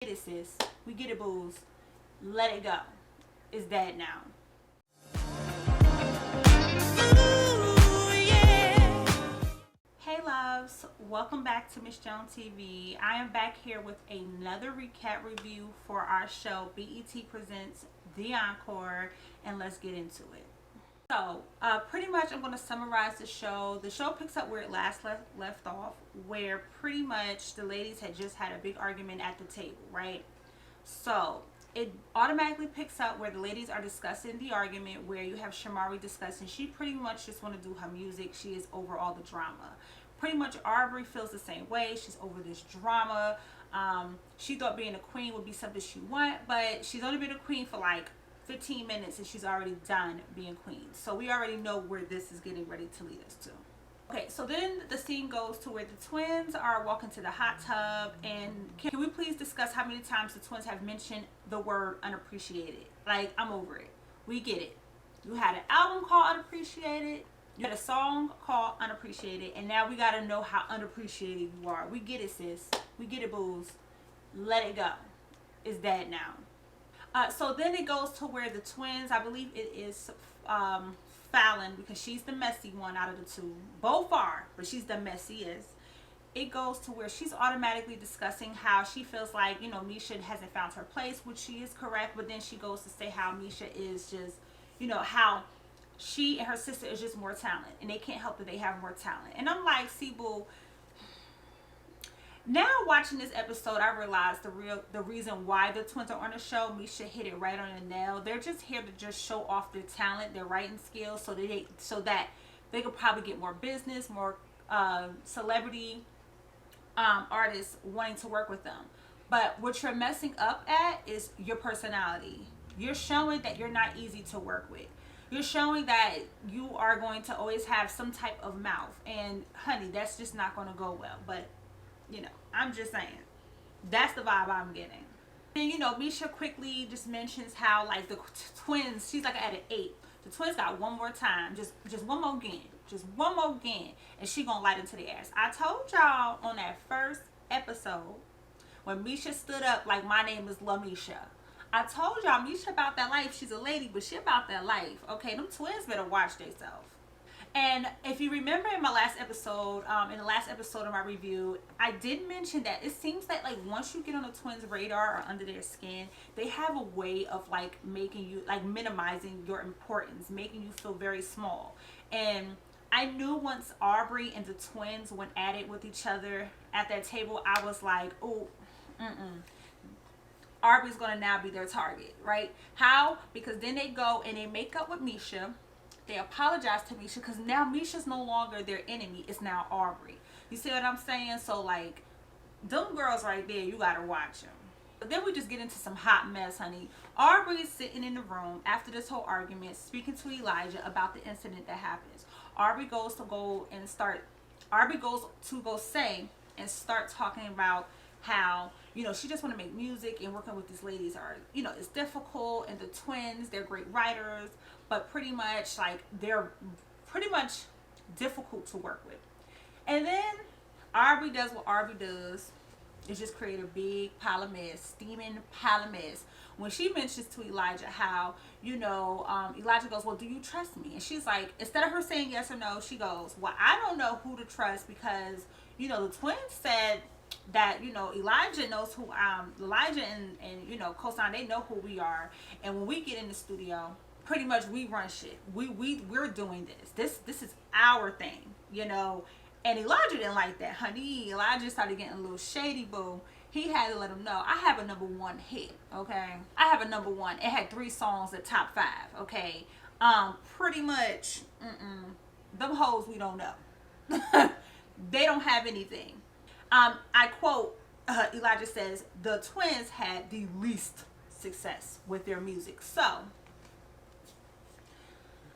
Get it, sis. We get it, booze. Let it go. It's dead now. Ooh, yeah. Hey loves, welcome back to Miss Jones TV. I am back here with another recap review for our show BET presents The Encore, and let's get into it. So, pretty much I'm going to summarize the show. The show picks up where it last left off, where pretty much the ladies had just had a big argument at the table, right? So, it automatically picks up where the ladies are discussing the argument, where you have Shamari discussing she pretty much just want to do her music. She is over all the drama. Pretty much Aubrey feels the same way. She's over this drama. She thought being a queen would be something she want, but she's only been a queen for like 15 minutes and she's already done being queen. So we already know where this is getting ready to lead us to. Okay, so then the scene goes to where the twins are walking to the hot tub, and can we please discuss how many times the twins have mentioned the word unappreciated? Like, I'm over it. We get it. You had an album called Unappreciated. You had a song called Unappreciated, and now we gotta know how unappreciated you are. We get it, sis. We get it, booze. Let it go. It's dead now. So then it goes to where the twins, I believe it is Fallon, because she's the messy one out of the two. Both are, but she's the messiest. It goes to where she's automatically discussing how she feels like, Misha hasn't found her place, which she is correct, but then she goes to say how Misha is just, how she and her sister is just more talent, and they can't help that they have more talent. And I'm like, see, boo, now watching this episode, I realized the reason why the twins are on the show. Misha hit it right on the nail. They're just here to just show off their talent, their writing skills, so that they could probably get more business, more celebrity artists wanting to work with them. But what you're messing up at is your personality. You're showing that you're not easy to work with. You're showing that you are going to always have some type of mouth, and honey, that's just not going to go well. But I'm just saying, that's the vibe I'm getting. And Misha quickly just mentions how like the twins, she's like at an 8. The twins got one more time, just one more again, and she gonna light into the ass. I told y'all on that first episode when Misha stood up like, my name is LaMisha. I told y'all Misha about that life. She's a lady, but she about that life. Okay, them twins better watch themselves. And if you remember in my last episode, in the last episode of my review, I did mention that it seems that like once you get on a twins' radar or under their skin, they have a way of like making you, like minimizing your importance, making you feel very small. And I knew once Aubrey and the twins went at it with each other at that table, I was like, oh, Aubrey's gonna now be their target, right? How? Because then they go and they make up with Misha. They apologize to Misha because now Misha's no longer their enemy. It's now Aubrey. You see what I'm saying? So like, them girls right there, you gotta watch them. But then we just get into some hot mess, honey. Aubrey's sitting in the room after this whole argument, speaking to Elijah about the incident that happens. Aubrey goes to go say and start talking about how she just want to make music, and working with these ladies are it's difficult, and the twins, they're great writers, but pretty much like they're pretty much difficult to work with. And then Aubrey does what Aubrey does, is just create a big pile of mess, steaming pile of mess, when she mentions to Elijah how Elijah goes, well, do you trust me? And she's like, instead of her saying yes or no, she goes, well, I don't know who to trust, because the twins said that Elijah knows who Elijah and Cosign, they know who we are, and when we get in the studio, pretty much we run shit. We're doing this is our thing, and Elijah didn't like that, honey. Elijah started getting a little shady, boo. He had to let him know, I have a #1 hit, okay? I have a #1. It had 3 songs at top 5, okay? Pretty much them hoes we don't know. They don't have anything. I quote, Elijah says, the twins had the least success with their music. So,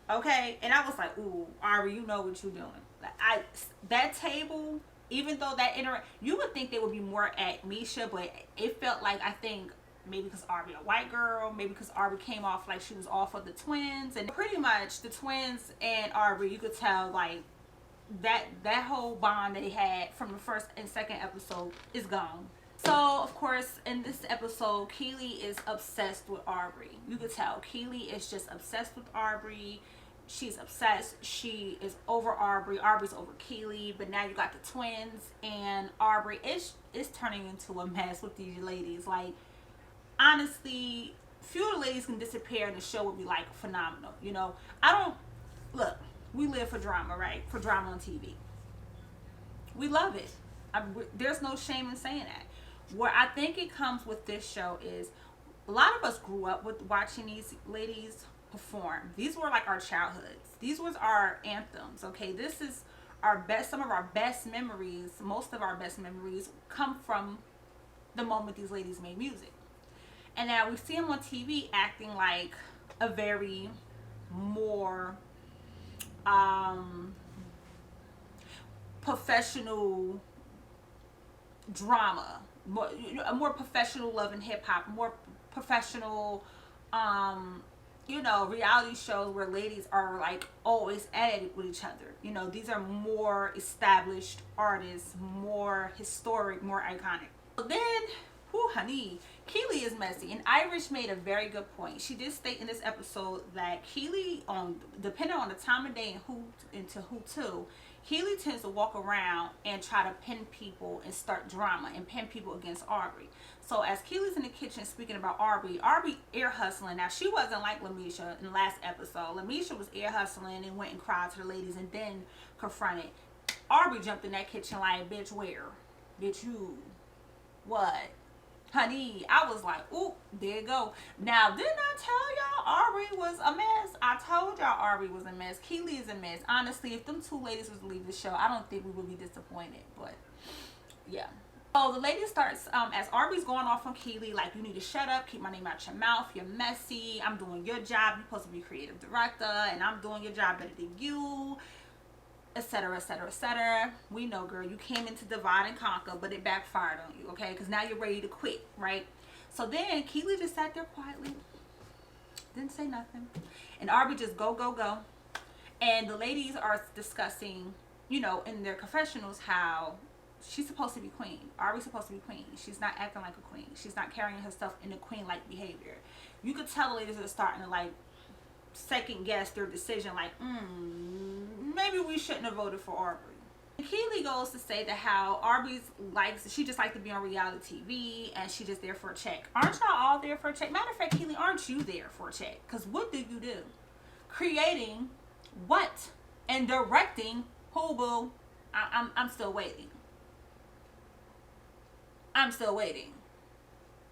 okay, and I was like, ooh, Ari, you know what you're doing. Like, that table, even though you would think they would be more at Misha, but it felt like, I think, maybe because Aubrey a white girl, maybe because Aubrey came off like she was all for the twins, and pretty much the twins and Aubrey, you could tell like that whole bond they had from the first and second episode is gone. So, of course, in this episode, Keely is obsessed with Aubrey. You could tell Keely is just obsessed with Aubrey. She's obsessed. She is over Aubrey. Aubrey's over Keely. But now you got the twins, and Aubrey is turning into a mess with these ladies. Like, honestly, few of the ladies can disappear, and the show would be like phenomenal. You know, I don't look. We live for drama, right? For drama on TV. We love it. There's no shame in saying that. Where I think it comes with this show is a lot of us grew up with watching these ladies perform. These were like our childhoods. These was our anthems. Okay, this is our best. Some of our best memories. Most of our best memories come from the moment these ladies made music. And now we see them on TV acting like a very more professional drama, a more professional Love and Hip Hop, more professional, reality shows where ladies are like always at it with each other. You know, these are more established artists, more historic, more iconic. But then, honey, Keely is messy, and Irish made a very good point. She did state in this episode that Keely, depending on the time of day and who to, Keely tends to walk around and try to pin people and start drama and pin people against Aubrey. So as Keely's in the kitchen speaking about Aubrey ear hustling. Now, she wasn't like Lamisha in the last episode. Lamisha was ear hustling and went and cried to the ladies and then confronted. Aubrey jumped in that kitchen like, bitch, where? Bitch, you. What? Honey, I was like, ooh, there you go. Now, didn't I tell y'all Aubrey was a mess? I told y'all Aubrey was a mess. Keely is a mess. Honestly, if them two ladies was to leave the show, I don't think we would be disappointed. But, yeah. So, the lady starts, as Aubrey's going off on Keely, like, you need to shut up, keep my name out your mouth, you're messy, I'm doing your job, you're supposed to be creative director, and I'm doing your job better than you, etc, etc, etc. We know, girl, you came into divide and conquer, but it backfired on you, okay? Because now you're ready to quit, right? So then Keely just sat there quietly, didn't say nothing, and Aubrey just go, go, go. And the ladies are discussing, in their confessionals, how she's supposed to be queen. Aubrey's supposed to be queen. She's not acting like a queen. She's not carrying herself in a queen-like behavior. You could tell the ladies are starting to like second guess their decision, like, maybe we shouldn't have voted for Aubrey. And Keely goes to say that how she just likes to be on reality TV and she just there for a check. Aren't y'all all there for a check? Matter of fact, Keely, aren't you there for a check? Because what do you do? Creating what? And directing who, boo? I'm still waiting. I'm still waiting.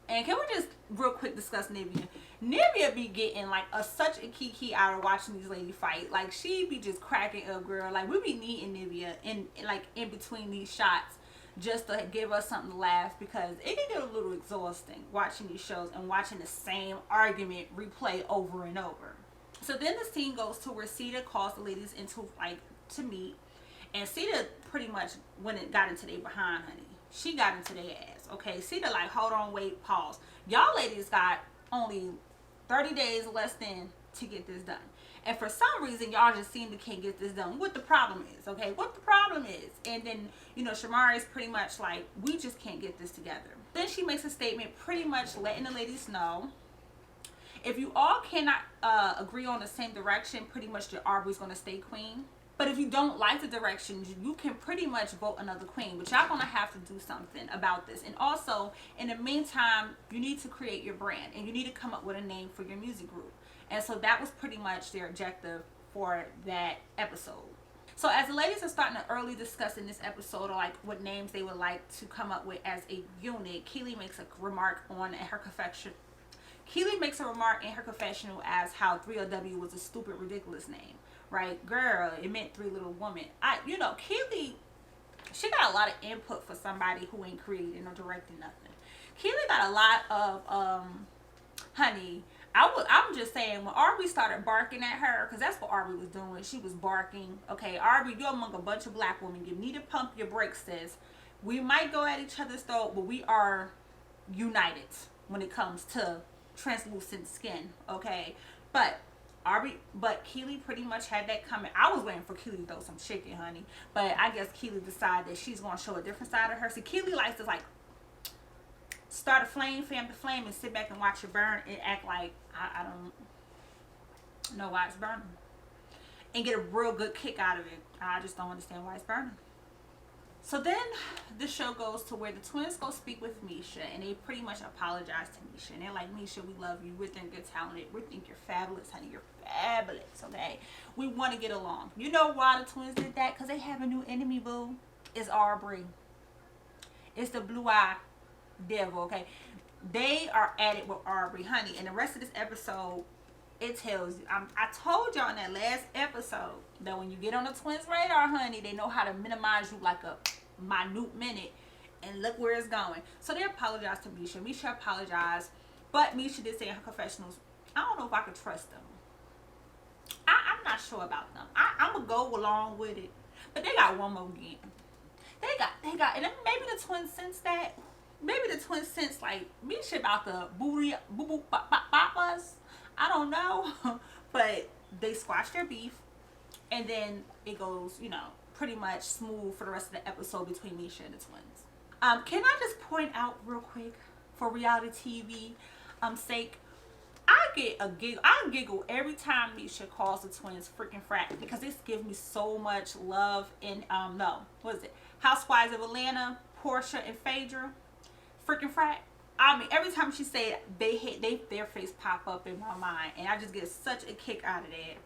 And can we just real quick discuss Nivea? Nivea be getting like such a kiki out of watching these ladies fight. Like, she be just cracking up, girl. Like, we be needing Nivea in between these shots just to give us something to laugh, because it can get a little exhausting watching these shows and watching the same argument replay over and over. So then the scene goes to where Sita calls the ladies into to meet, and Sita pretty much got into their behind, honey. She got into their ass. Okay, Sita like, hold on, wait, pause. Y'all ladies got only 30 days less than to get this done. And for some reason, y'all just seem to can't get this done. What the problem is, okay? What the problem is. And then, Shamari is pretty much like, we just can't get this together. Then she makes a statement pretty much letting the ladies know, if you all cannot agree on the same direction, pretty much the Aubrey's going to stay queen. But if you don't like the direction, you can pretty much vote another queen. But y'all gonna have to do something about this. And also, in the meantime, you need to create your brand. And you need to come up with a name for your music group. And so that was pretty much their objective for that episode. So as the ladies are starting to early discuss in this episode, or like what names they would like to come up with as a unit, Keely makes a remark in her confessional as how 3LW was a stupid, ridiculous name. Right, girl, it meant three little women. Keely, she got a lot of input for somebody who ain't creating or directing nothing. Keely got a lot of, honey, I'm just saying, when Aubrey started barking at her, because that's what Aubrey was doing, she was barking. Okay, Aubrey, you're among a bunch of black women. You need to pump your brakes, sis. We might go at each other's throat, but we are united when it comes to translucent skin, okay? But Keely pretty much had that coming. I was waiting for Keely to throw some chicken, honey. But I guess Keely decided that she's going to show a different side of her. See, Keely likes to, like, start a flame, fan the flame, and sit back and watch it burn and act like I don't know why it's burning. And get a real good kick out of it. I just don't understand why it's burning. So then the show goes to where the twins go speak with Misha, and they pretty much apologize to Misha. And they're like, Misha, we love you. We think you're talented. We think you're fabulous, honey. You're fabulous, okay? We want to get along. You know why the twins did that? Because they have a new enemy, boo. It's Aubrey. It's the blue-eye devil, okay? They are at it with Aubrey, honey. And the rest of this episode, it tells you. I told y'all in that last episode that when you get on the twins' radar, honey, they know how to minimize you like a minute minute. And look where it's going. So they apologized to Misha. Misha apologized. But Misha did say in her confessionals, I don't know if I could trust them. I'm not sure about them. I'm going to go along with it. But they got one more game. They got, and maybe the twins sense that. Maybe the twins sense like Misha about the boo boo bop us. I don't know. But they squash their beef. And then it goes, you know, pretty much smooth for the rest of the episode between Misha and the twins. Can I just point out real quick, for reality TV sake, I giggle every time Misha calls the twins freaking frat, because this gives me so much love in what is it? Housewives of Atlanta, Portia and Phaedra, freaking frat. I mean, every time she say it, their face pop up in my mind, and I just get such a kick out of that.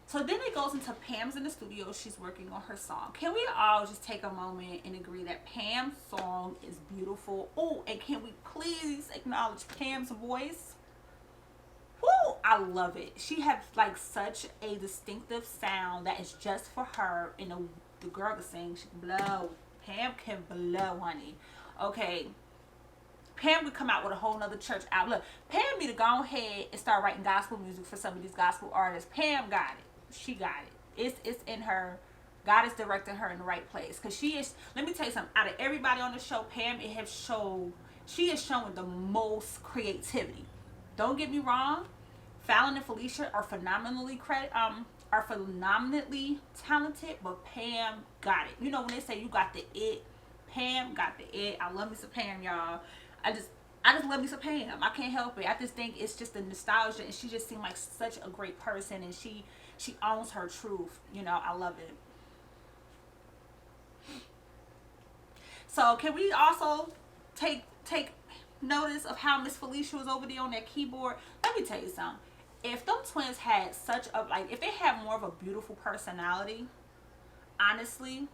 So then it goes into Pam's in the studio. She's working on her song. Can we all just take a moment and agree that Pam's song is beautiful? Oh, and can we please acknowledge Pam's voice? Woo, I love it. She has like such a distinctive sound that is just for her. And the girl can sing. She can blow. Pam can blow, honey. Okay. Pam would come out with a whole nother church album. Look, Pam need to go ahead and start writing gospel music for some of these gospel artists. Pam got it. She got it. It's in her. God is directing her in the right place. Because she is, let me tell you something. Out of everybody on the show, Pam, she is showing the most creativity. Don't get me wrong. Fallon and Felicia are phenomenally talented, but Pam got it. You know when they say you got the it, Pam got the it. I love me some Pam, y'all. I just love me some Pam. I can't help it. I just think it's just the nostalgia, and she just seemed like such a great person, and she owns her truth. You know, I love it. So can we also take notice of how Miss Felicia was over there on that keyboard? Let me tell you something. If them twins had such a, like, if they had more of a beautiful personality, honestly,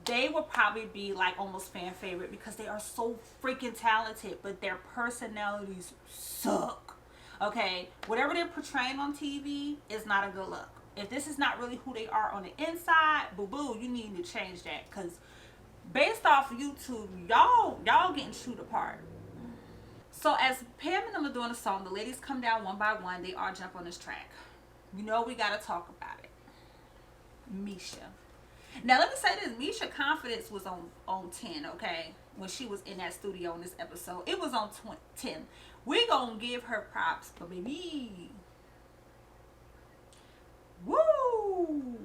they would probably be like almost fan favorite, because they are so freaking talented, but their personalities suck. Okay, whatever they're portraying on TV is not a good look. If this is not really who they are on the inside, boo-boo, you need to change that, because based off of YouTube, y'all getting chewed apart. So as Pam and them are doing a song, the ladies come down one by one. They all jump on this track. You know we got to talk about it. Misha. Now let me say this. Misha confidence was on 10, okay? When she was in that studio in this episode. It was on 10. We're going to give her props. But baby. Woo.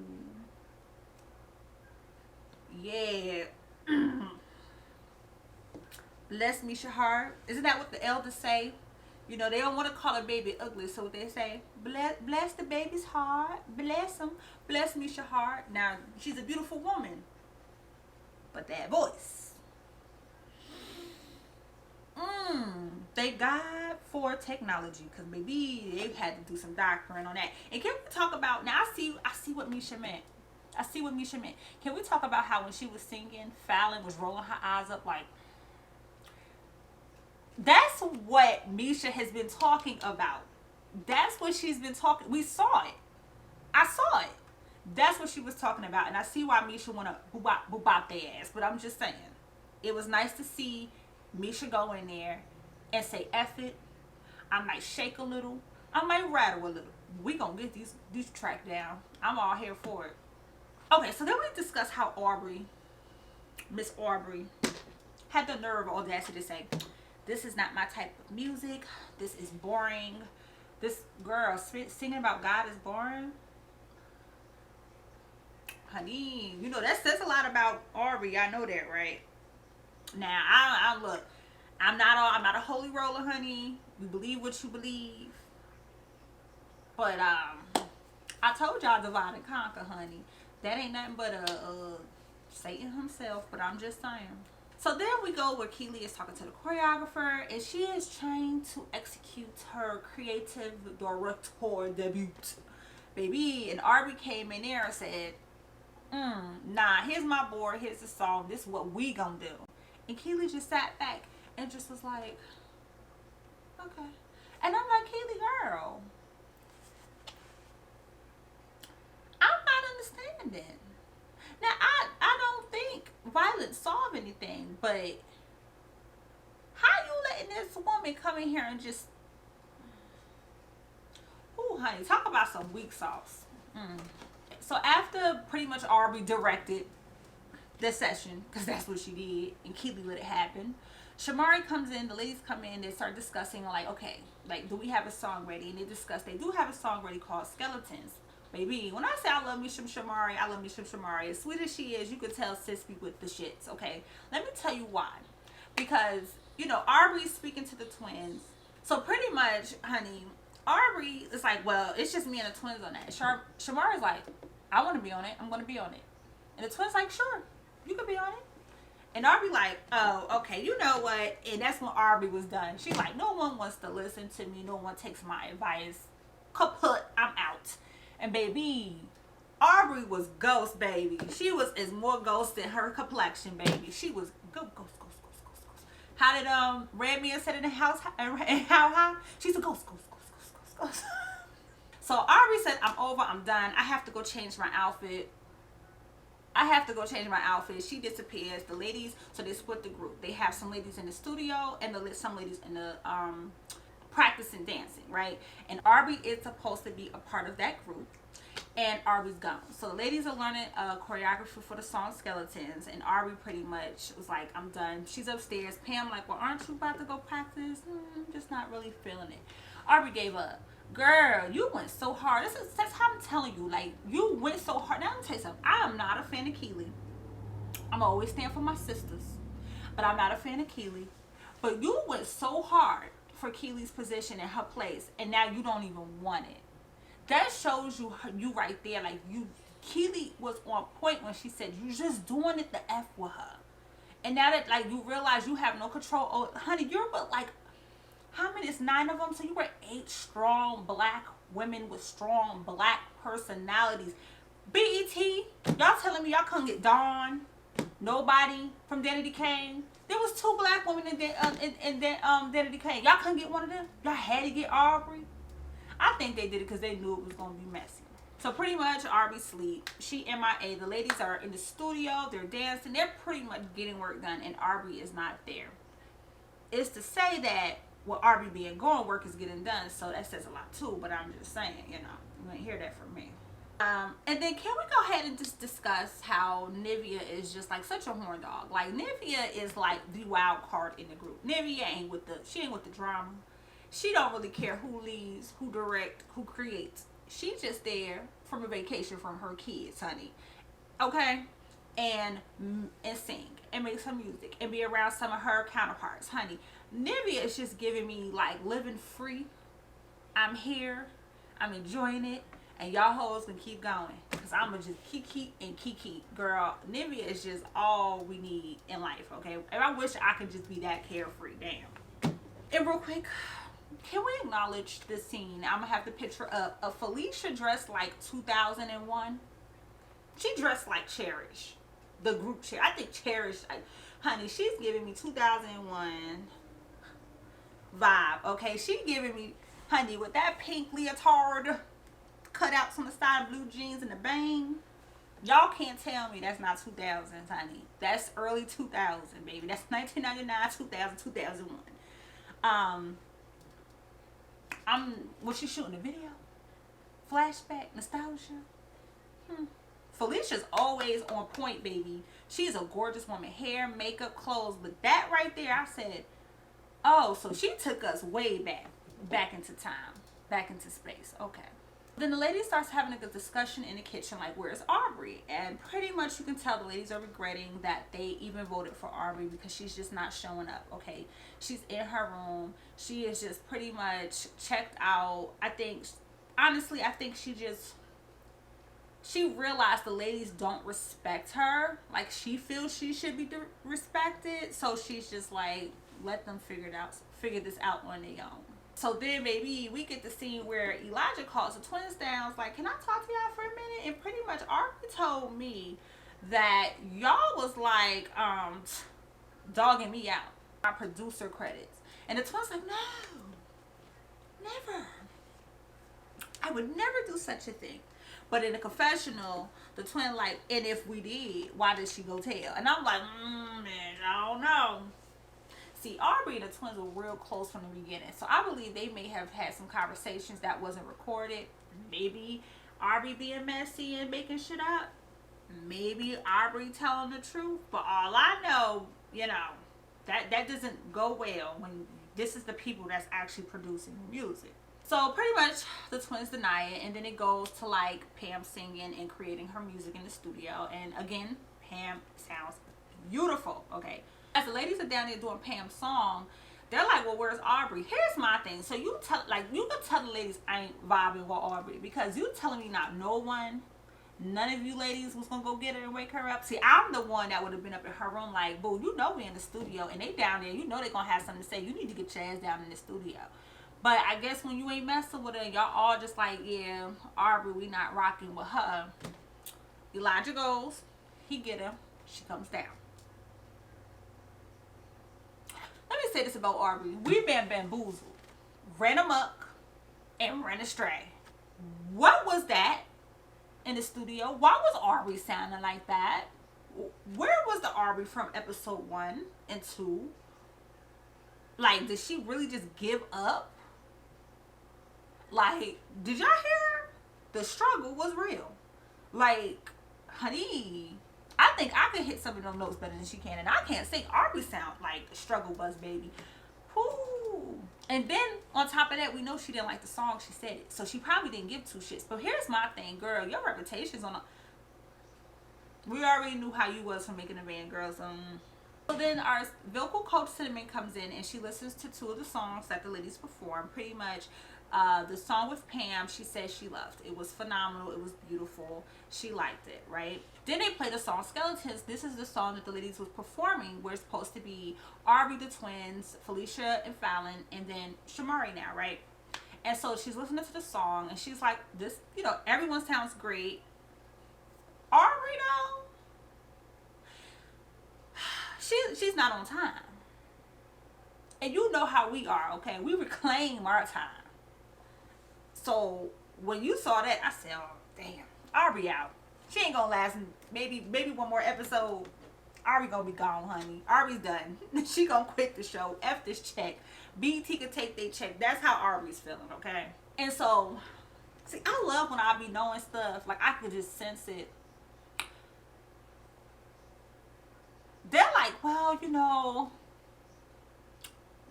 Yeah. Bless Misha heart. Isn't that what the elders say? You know, they don't want to call a baby ugly, so they say, bless the baby's heart. Bless him. Bless Misha heart. Now, she's a beautiful woman. But that voice. Thank God for technology, because maybe they had to do some doctoring on that. And can we talk about, now I see what Misha meant. I see what Misha meant. Can we talk about how when she was singing, Fallon was rolling her eyes up like, that's what Misha has been talking about. That's what she's been talking. We saw it. I saw it. That's what she was talking about. And I see why Misha want to boop bop their ass. But I'm just saying, it was nice to see Misha go in there and say, F it. I might shake a little. I might rattle a little. We gonna get these track down. I'm all here for it. Okay, so then we discuss how Miss Aubrey, had the nerve, audacity to say, this is not my type of music. This is boring. This girl singing about God is boring. Honey, you know, that says a lot about Aubrey. I know that, right? Now, I look, I'm not a holy roller, honey. You believe what you believe. But I told y'all divide and conquer, honey. That ain't nothing but a Satan himself. But I'm just saying. So then we go where Keely is talking to the choreographer, and she is trying to execute her creative director debut, baby. And Arby came in there and said, nah, here's my board, here's the song, this is what we gonna do. And Keely just sat back and just was like, okay. And I'm like, Keely, girl, I'm not understanding. Now, I don't think violence solve anything, but how you letting this woman come in here and just, ooh, honey, talk about some weak sauce. So after pretty much Arby directed the session, because that's what she did, and Keely let it happen, Shamari comes in, the ladies come in, they start discussing, like, okay, like, do we have a song ready? And they do have a song ready called Skeletons. Baby, when I say I love me some Shamari, I love me some Shamari. As sweet as she is, you could tell sis be with the shits, okay? Let me tell you why. Because, you know, Arby's speaking to the twins. So pretty much, honey, Arby is like, well, it's just me and the twins on that. Shamari's like, I want to be on it. I'm going to be on it. And the twins like, sure, you could be on it. And Arby like, oh, okay, you know what? And that's when Arby was done. She's like, no one wants to listen to me. No one takes my advice. Kaput, I'm out. And baby, Aubrey was ghost, baby. She was as more ghost than her complexion, baby. She was ghost. How did Red Man said in the house? How high? She's a ghost. So Aubrey said, I'm over. I'm done. I have to go change my outfit. She disappears. The ladies, so they split the group. They have some ladies in the studio and some ladies in the practicing dancing, right? And Arby is supposed to be a part of that group, and Arby's gone. So the ladies are learning choreography for the song Skeletons, and Arby pretty much was like, I'm done. She's upstairs. Pam like, well, aren't you about to go practice? I'm just not really feeling it. Arby gave up. Girl, you went so hard. That's how I'm telling you. Like, you went so hard. Now, I'm gonna tell you something. I am not a fan of Keely. I'm always stand for my sisters, but I'm not a fan of Keely. But you went so hard for Keely's position in her place, and now you don't even want it. That shows you right there. Like, Keely was on point when she said you just doing it the F with her. And now that, like, you realize you have no control. Oh, honey, you're but like, how many? It's 9 of them. So you were 8 strong black women with strong black personalities. BET, y'all telling me y'all couldn't get Dawn, nobody from Danity Kane? There was 2 black women in Danity Kane. Y'all couldn't get one of them? Y'all had to get Aubrey? I think they did it because they knew it was going to be messy. So pretty much Aubrey sleep. She MIA. The ladies are in the studio. They're dancing. They're pretty much getting work done, and Aubrey is not there. It's to say that with Aubrey being gone, work is getting done. So that says a lot too, but I'm just saying, you know, you ain't hear that from me. And then can we go ahead and just discuss how Nivea is just like such a horn dog? Like, Nivea is like the wild card in the group. Nivea ain't with the drama. She don't really care who leads, who direct, who creates. She's just there from a vacation from her kids, honey. Okay? And sing and make some music and be around some of her counterparts, honey. Nivea is just giving me like living free. I'm here. I'm enjoying it. And y'all hoes can keep going. Because I'm going to just keep. Girl, Nivea is just all we need in life, okay? And I wish I could just be that carefree. Damn. And real quick, can we acknowledge this scene? I'm going to have the picture up of Felicia dressed like 2001. She dressed like Cherish. The group Cherish. I think Cherish, honey, she's giving me 2001 vibe, okay? She giving me, honey, with that pink leotard, cutouts on the side, blue jeans, and the bang. Y'all can't tell me that's not 2000s, honey. That's early 2000, baby. That's 1999, 2000, 2001. Was she shooting a video? Flashback, nostalgia. Felicia's always on point, baby. She's a gorgeous woman. Hair, makeup, clothes. But that right there, I said, oh, so she took us way back into time, back into space. Okay. Then the lady starts having a good discussion in the kitchen, like, where's Aubrey? And pretty much you can tell the ladies are regretting that they even voted for Aubrey because she's just not showing up, okay? She's in her room. She is just pretty much checked out. I think, honestly, I think she realized the ladies don't respect her. Like, she feels she should be respected. So she's just like, let them figure this out on their own. So then maybe we get the scene where Elijah calls the twins down. It's like, can I talk to y'all for a minute? And pretty much Aubrey told me that y'all was like dogging me out. My producer credits. And the twins like, no, never. I would never do such a thing. But in the confessional, the twin like, and if we did, why did she go tell? And I'm like, man, I don't know. See, Aubrey and the twins were real close from the beginning. So I believe they may have had some conversations that wasn't recorded. Maybe Aubrey being messy and making shit up. Maybe Aubrey telling the truth. But all I know, you know, that doesn't go well when this is the people that's actually producing the music. So pretty much the twins deny it, and then it goes to like Pam singing and creating her music in the studio. And again, Pam sounds beautiful, okay? As the ladies are down there doing Pam's song, they're like, well, where's Aubrey? Here's my thing. So you can tell the ladies I ain't vibing with Aubrey because you telling me not no one, none of you ladies was gonna go get her and wake her up. See, I'm the one that would have been up in her room like, boo, you know we in the studio and they down there, you know they gonna have something to say. You need to get your ass down in the studio. But I guess when you ain't messing with her, y'all all just like, yeah, Aubrey, we not rocking with her. Elijah goes, he get her, she comes down. Let me say this about Aubrey. We've been bamboozled, ran amok, and ran astray. What was that in the studio? Why was Aubrey sounding like that? Where was the Aubrey from episode 1 and 2? Like, did she really just give up? Like, did y'all hear? The struggle was real. Like, honey, I think I can hit some of them notes better than she can. And I can't sing. Aubrey sound like the struggle bus baby. Whoo. And then, on top of that, we know she didn't like the song. She said it. So she probably didn't give two shits. But here's my thing, girl. Your reputation's on a... We already knew how you was from making a band, girls. So then our vocal coach, Cinnamon, comes in and she listens to 2 of the songs that the ladies performed. Pretty much, the song with Pam, she said she loved. It was phenomenal. It was beautiful. She liked it, right? Then they played the song Skeletons. This is the song that the ladies was performing. We're supposed to be Aubrey, the twins, Felicia and Fallon, and then Shamari now, right? And so she's listening to the song and she's like, this, you know, everyone sounds great. Aubrey, though, she's not on time. And you know how we are, okay? We reclaim our time. So when you saw that, I said, oh, damn, Aubrey out. She ain't gonna last maybe one more episode. Aubrey gonna be gone, honey. Aubrey's done. She gonna quit the show. F this check. BT could take their check. That's how Aubrey's feeling, okay? And so, see, I love when I be knowing stuff. Like, I could just sense it. They're like, well, you know,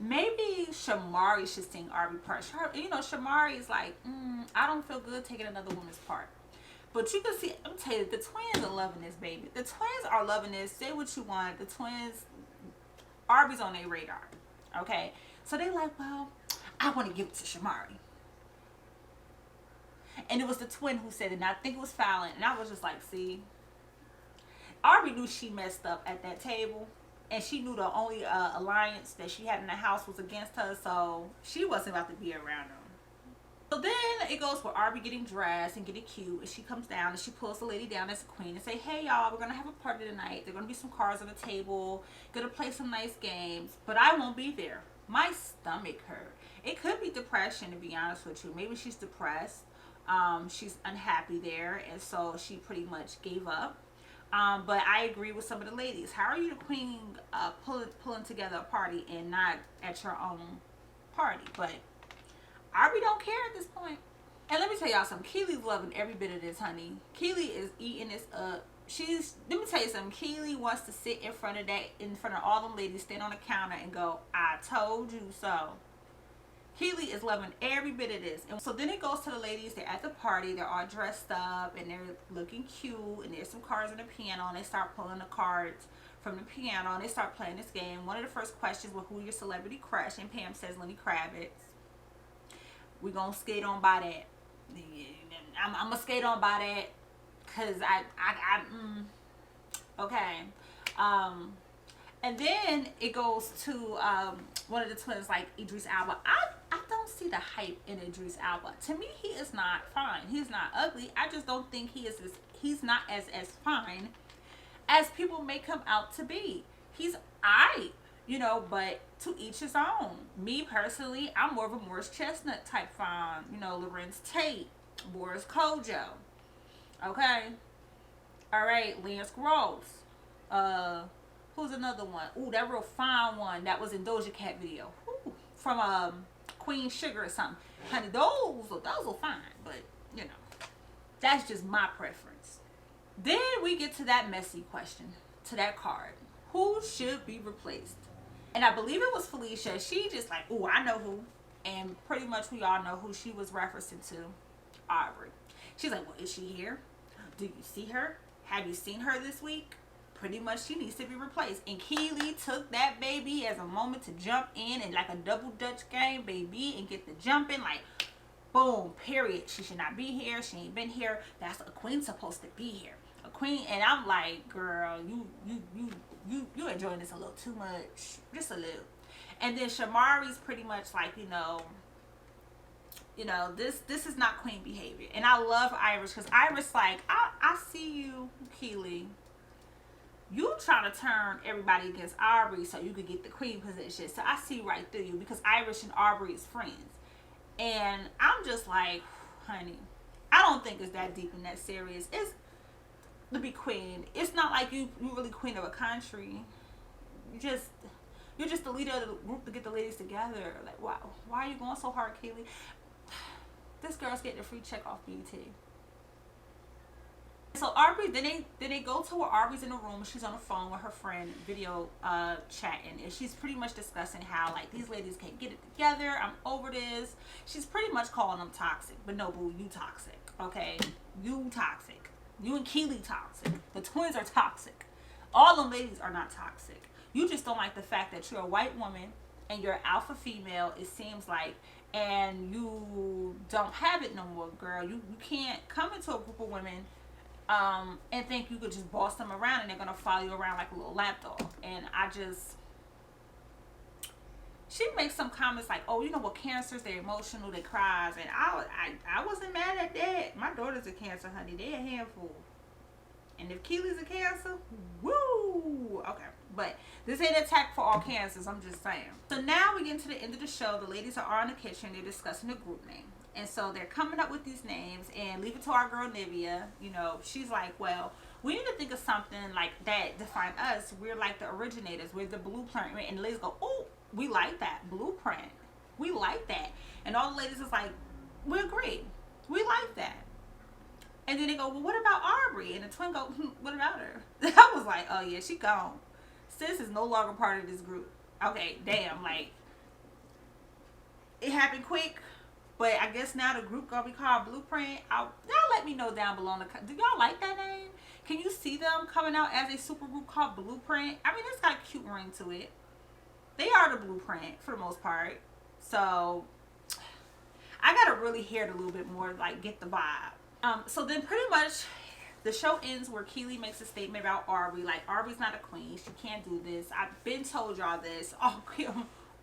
maybe Shamari should sing Aubrey part. You know, Shamari is like, I don't feel good taking another woman's part. But you can see, I'm telling you, the twins are loving this, baby. The twins are loving this. Say what you want. The twins, Aubrey's on their radar. Okay? So they like, well, I want to give it to Shamari. And it was the twin who said it. And I think it was Fallon. And I was just like, see, Aubrey knew she messed up at that table. And she knew the only alliance that she had in the house was against her. So she wasn't about to be around them. So then it goes for Aubrey getting dressed and getting cute. And she comes down and she pulls the lady down as a queen and say, hey, y'all, we're going to have a party tonight. There are going to be some cards on the table. Going to play some nice games. But I won't be there. My stomach hurt. It could be depression, to be honest with you. Maybe she's depressed. She's unhappy there. And so she pretty much gave up. But I agree with some of the ladies. How are you the queen pulling together a party and not at your own party? But Aubrey don't care at this point. And let me tell y'all something. Keely's loving every bit of this, honey. Keely is eating this up. Let me tell you something. Keely wants to sit in front of all them ladies, stand on the counter and go, I told you so. Keely is loving every bit of this. And so then it goes to the ladies. They're at the party. They're all dressed up and they're looking cute. And there's some cards on the piano. And they start pulling the cards from the piano. And they start playing this game. One of the first questions was, who your celebrity crush? And Pam says Lenny Kravitz. We're going to skate on by that. I'm going to skate on by that. Because okay. And then it goes to one of the twins, like Idris Elba. I don't see the hype in Idris Elba. To me, he is not fine. He's not ugly. I just don't think he's not as fine as people make him out to be. He's aight, you know, but to each his own. Me personally, I'm more of a Morris Chestnut type fine. You know, Lorenz Tate, Boris Kojo. Okay. All right, Lance Gross. Who's another one? Ooh, that real fine one that was in Doja Cat video. Ooh, from Queen Sugar or something. Honey, those are fine, but you know, that's just my preference. Then we get to that messy question, to that card. Who should be replaced? And I believe it was Felicia. She just like, ooh, I know who. And pretty much we all know who she was referencing to. Aubrey. She's like, well, is she here? Do you see her? Have you seen her this week? Pretty much she needs to be replaced. And Keely took that baby as a moment to jump in and like a double dutch game, baby, and get the jumping, like boom, period. She should not be here. She ain't been here. That's a queen supposed to be here. A queen. And I'm like, girl, you enjoying this a little too much. Just a little. And then Shamari's pretty much like, you know, this is not queen behavior. And I love Iris, because Iris like, I see you, Keely. You trying to turn everybody against Aubrey so you could get the queen position. So I see right through you, because Iris and Aubrey is friends. And I'm just like, honey, I don't think it's that deep and that serious. It's to be queen. It's not like you really queen of a country. You're just the leader of the group to get the ladies together. Like, wow, why are you going so hard, Keely? This girl's getting a free check off BT. So Aubrey, then they go to where Aubrey's in the room and she's on the phone with her friend, video chatting, and she's pretty much discussing how like these ladies can't get it together. I'm over this. She's pretty much calling them toxic, but no, boo, you toxic, okay? You toxic. You and Keely toxic. The twins are toxic. All them ladies are not toxic. You just don't like the fact that you're a white woman and you're alpha female, it seems like, and you don't have it no more, girl. You can't come into a group of women and think you could just boss them around and they're gonna follow you around like a little lapdog. And she makes some comments like, oh, you know what, cancers, they're emotional, they cries, and I wasn't mad at that. My daughter's a cancer, honey. They're a handful. And if Keely's a cancer, woo! Okay, but this ain't an attack for all cancers, I'm just saying. So now we get to the end of the show. The ladies are in the kitchen. They're discussing the group name. And so they're coming up with these names, and leave it to our girl Nivea. You know, she's like, well, we need to think of something like that define us. We're like the originators. We're the blueprint. And the ladies go, oh, we like that. Blueprint. We like that. And all the ladies is like, we agree. We like that. And then they go, well, what about Aubrey? And the twin go, what about her? I was like, oh yeah, she gone. Sis is no longer part of this group. Okay, damn, like, it happened quick. But I guess now the group gonna be called Blueprint. Y'all let me know down below. Do y'all like that name? Can you see them coming out as a super group called Blueprint? I mean, it's got a cute ring to it. They are the Blueprint for the most part. So I gotta really hear it a little bit more, like get the vibe. So then pretty much the show ends where Keely makes a statement about Aubrey. Like, Aubrey's not a queen. She can't do this. I've been told y'all this. Oh,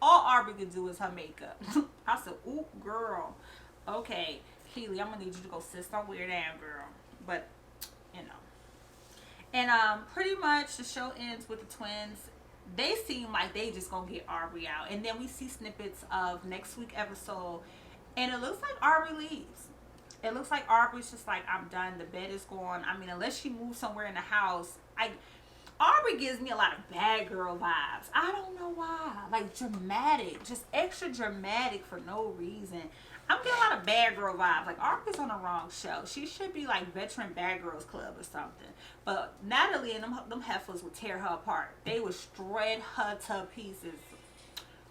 all Aubrey can do is her makeup. I said, ooh, girl. Okay, Keely, I'm going to need you to go sit somewhere down, girl. But, you know. And pretty much the show ends with the twins. They seem like they just going to get Aubrey out. And then we see snippets of next week's episode. And it looks like Aubrey leaves. It looks like Aubrey's just like, I'm done. The bed is gone. I mean, unless she moves somewhere in the house. Aubrey gives me a lot of bad girl vibes. I don't know why. Like, dramatic. Just extra dramatic for no reason. I'm getting a lot of bad girl vibes. Like, Aubrey's on the wrong show. She should be like Veteran Bad Girls Club or something. But Natalie and them heifers would tear her apart. They would shred her to pieces.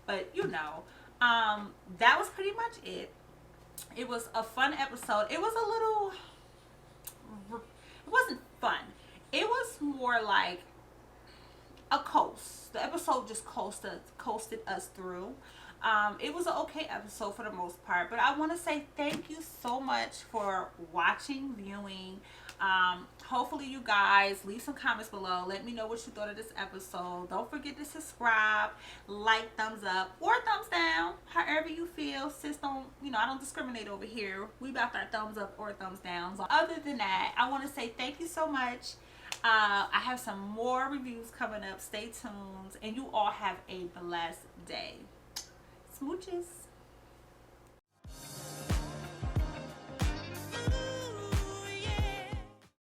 But, you know. That was pretty much it. It was a fun episode. It was a little, it wasn't fun. It was more like a coast. The episode just coasted us through. It was an okay episode for the most part, but I want to say thank you so much for watching, viewing. Hopefully you guys leave some comments below. Let me know what you thought of this episode. Don't forget to subscribe, like, thumbs up, or thumbs down, however you feel. Sis, don't, I don't discriminate over here. We about our thumbs up or thumbs down. So other than that, I want to say thank you so much. I have some more reviews coming up. Stay tuned, and you all have a blessed day. Smooches.